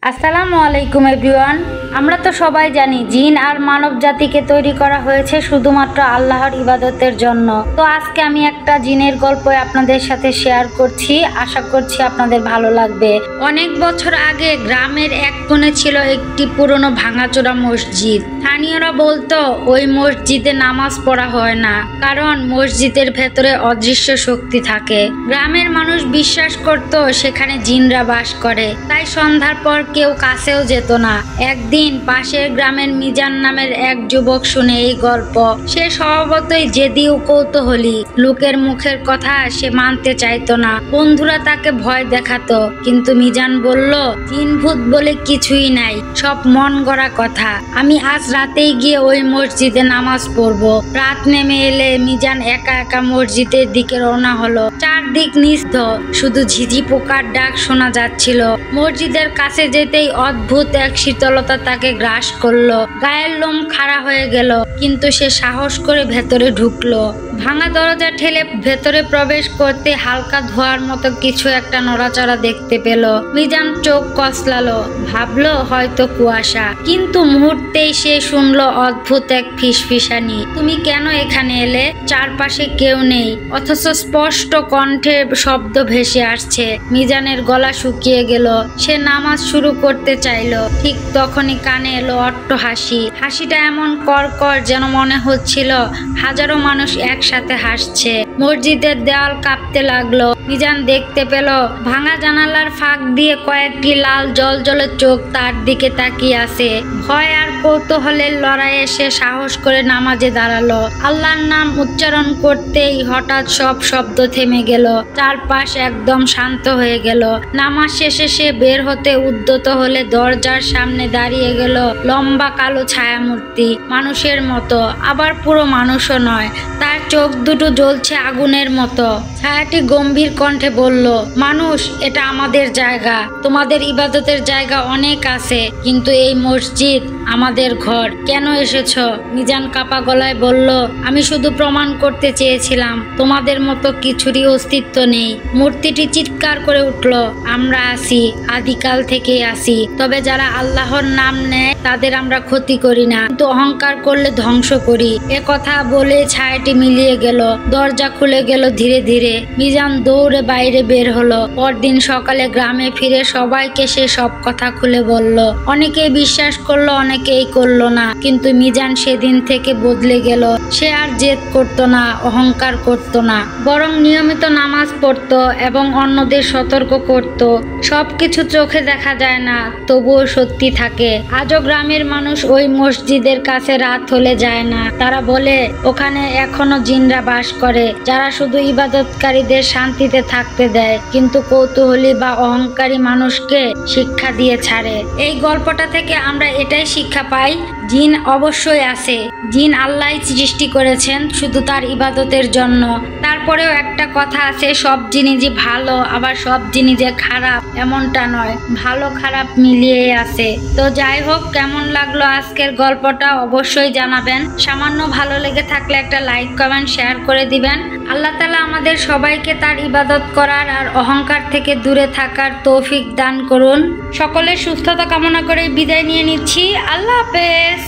আসসালামু আলাইকুম এভরিওয়ান। আমরা তো সবাই জানি জিন আর মানব জাতিকে তৈরি করা হয়েছে শুধুমাত্র আল্লাহর ইবাদতের জন্য। তো আজকে আমি একটা জিনের গল্প আপনাদের সাথে শেয়ার করছি, আশা করছি আপনাদের ভালো লাগবে। অনেক বছর আগে গ্রামের এক কোণে ছিল একটি পুরনো ভাঙাচোরা মসজিদ। স্থানীয়রা বলতো ওই মসজিদে নামাজ পড়া হয় না, কারণ মসজিদের ভেতরে অদৃশ্য শক্তি থাকে। গ্রামের মানুষ বিশ্বাস করত সেখানে জিনরা বাস করে, তাই সন্ধ্যার পর কেউ কাছেও যেত না। একদিন পাশের গ্রামের মিজান নামের এক যুবক শুনে এই গল্প। সে স্বভাবতই জেদি ও কৌতূহলী। লোকের মুখের কথা সে মানতে চাইতো না। বন্ধুরা তাকে ভয় দেখাতো, কিন্তু মিজান বলল, জিন ভূত বলে কিছুই নাই, সব মন গড়া কথা। আমি আজ রাতেই গিয়ে ওই মসজিদে নামাজ পড়বো। রাত নেমে এলে মিজান একা একা মসজিদের দিকে রওনা হলো। চারদিক নিস্তব্ধ, শুধু ঝিঝি পোকার ডাক শোনা যাচ্ছিল। মসজিদের কাছে যেতেই অদ্ভুত এক শীতলতা তাকে গ্রাস করলো। গায়ের লোম খাড়া হয়ে গেল, কিন্তু সে সাহস করে ভেতরে ঢুকলো। ভাঙা দরজা ঠেলে ভেতরে প্রবেশ করতে হালকা ধোঁয়ার মতো কিছু একটা নড়াচড়া দেখতে পেল। মিজান চোখ কসলালো, ভাবলো হয়তো কুয়াশা, কিন্তু মুহূর্তেই সে শুনলো অদ্ভুত এক ফিসফিসানি। তুমি কেন এখানে এলে? চারপাশে কেউ নেই, অথচ স্পষ্ট কণ্ঠে শব্দ ভেসে আসছে। মিজানের গলা শুকিয়ে গেল। সে নামাজ শুরু করতে চাইলো। ঠিক তখনই কানে এলো অট্ট হাসি। হাসিটা এমন কড়কড় যেন মনে হচ্ছিল হাজারো মানুষ একসাথে হাসছে। মসজিদের দেওয়াল কাঁপতে লাগলো। মিজান দেখতে পেল ভাঙা জানালার ফাঁক দিয়ে কয়েকটি লাল জ্বলজ্বলে চোখ তার দিকে তাকিয়ে আছে। ভয় আর কৌতূহলের লড়াইয়ে সে সাহস করে নামাজে দাঁড়ালো। আল্লাহর নাম উচ্চারণ করতেই হঠাৎ সব শব্দ থেমে গেল। চারপাশ একদম শান্ত হয়ে গেল। নামাজ শেষে সে বের হতে উদ্যত হলে দরজার সামনে দাঁড়িয়ে গেল লম্বা কালো ছায়ামূর্তি, মানুষের মতো, আবার পুরো মানুষও নয়। তার চোখ দুটো জ্বলছে আগুনের মতো। ছায়াটি গম্ভীর কণ্ঠে বলল, মানুষ, এটা আমাদের জায়গা। তোমাদের ইবাদতের জায়গা অনেক আছে, কিন্তু এই মসজিদ আমাদের ঘর। কেন এসেছ? মিজান কাপা গলায় বলল, আমি শুধু প্রমাণ করতে চেয়েছিলাম তোমাদের মতো কিছুরই অস্তিত্ব নেই। মূর্তিটি চিৎকার করে উঠল, আমরা আসি, আদিকাল থেকেই আসি। তবে যারা আল্লাহর নাম নেয় তাদের আমরা ক্ষতি করি না, কিন্তু অহংকার করলে ধ্বংস করি। এ কথা বলে ছায়াটি মিলিয়ে গেল। দরজা খুলে গেল ধীরে ধীরে। মিজান দৌড়ে বাইরে বের হলো। পরদিন সকালে গ্রামে ফিরে সবাইকে সে সব কথা খুলে বলল। অনেকেই বিশ্বাস করলো, অনেকেই করলো না, কিন্তু মিজান সেদিন থেকে বদলে গেল। সে আর জেদ করতো না, অহংকার করতো না, বরং নিয়মিত নামাজ পড়তো এবং অন্যদের সতর্ক করতো। সবকিছু চোখে দেখা যায় না, তবুও সত্যি থাকে। আজও গ্রামের মানুষ ওই মসজিদের কাছে রাত হলে যায় না। তারা বলে ওখানে এখনো জিনরা বাস করে, যারা শুধু ইবাদতকারীদের শান্তিতে থাকতে দেয়, কিন্তু কৌতূহলী বা অহংকারী মানুষকে শিক্ষা দিয়ে ছাড়ে। এই গল্পটা থেকে আমরা এটাই শিক্ষা পাই, জিন অবশ্যই আছে। জিন আল্লাহই সৃষ্টি করেছেন শুধু তার ইবাদতের জন্য। তারপরেও একটা কথা আছে, সব জিনিসই ভালো, আবার সব জিনিসই খারাপ এমনটা নয়, ভালো খারাপ মিলিয়ে আছে। তো যাই হোক, কেমন লাগলো আজকের গল্পটা অবশ্যই জানাবেন। সামান্য ভালো লেগে থাকলে একটা লাইক, কমেন্ট, শেয়ার করে দিবেন। আল্লাহ তাআলা আমাদের সবাইকে তার ইবাদত করার আর অহংকার থেকে দূরে থাকার তৌফিক দান করুন। সকলের সুস্থতা কামনা করে বিদায় নিয়ে নিচ্ছি। আল্লাহ হাফেজ।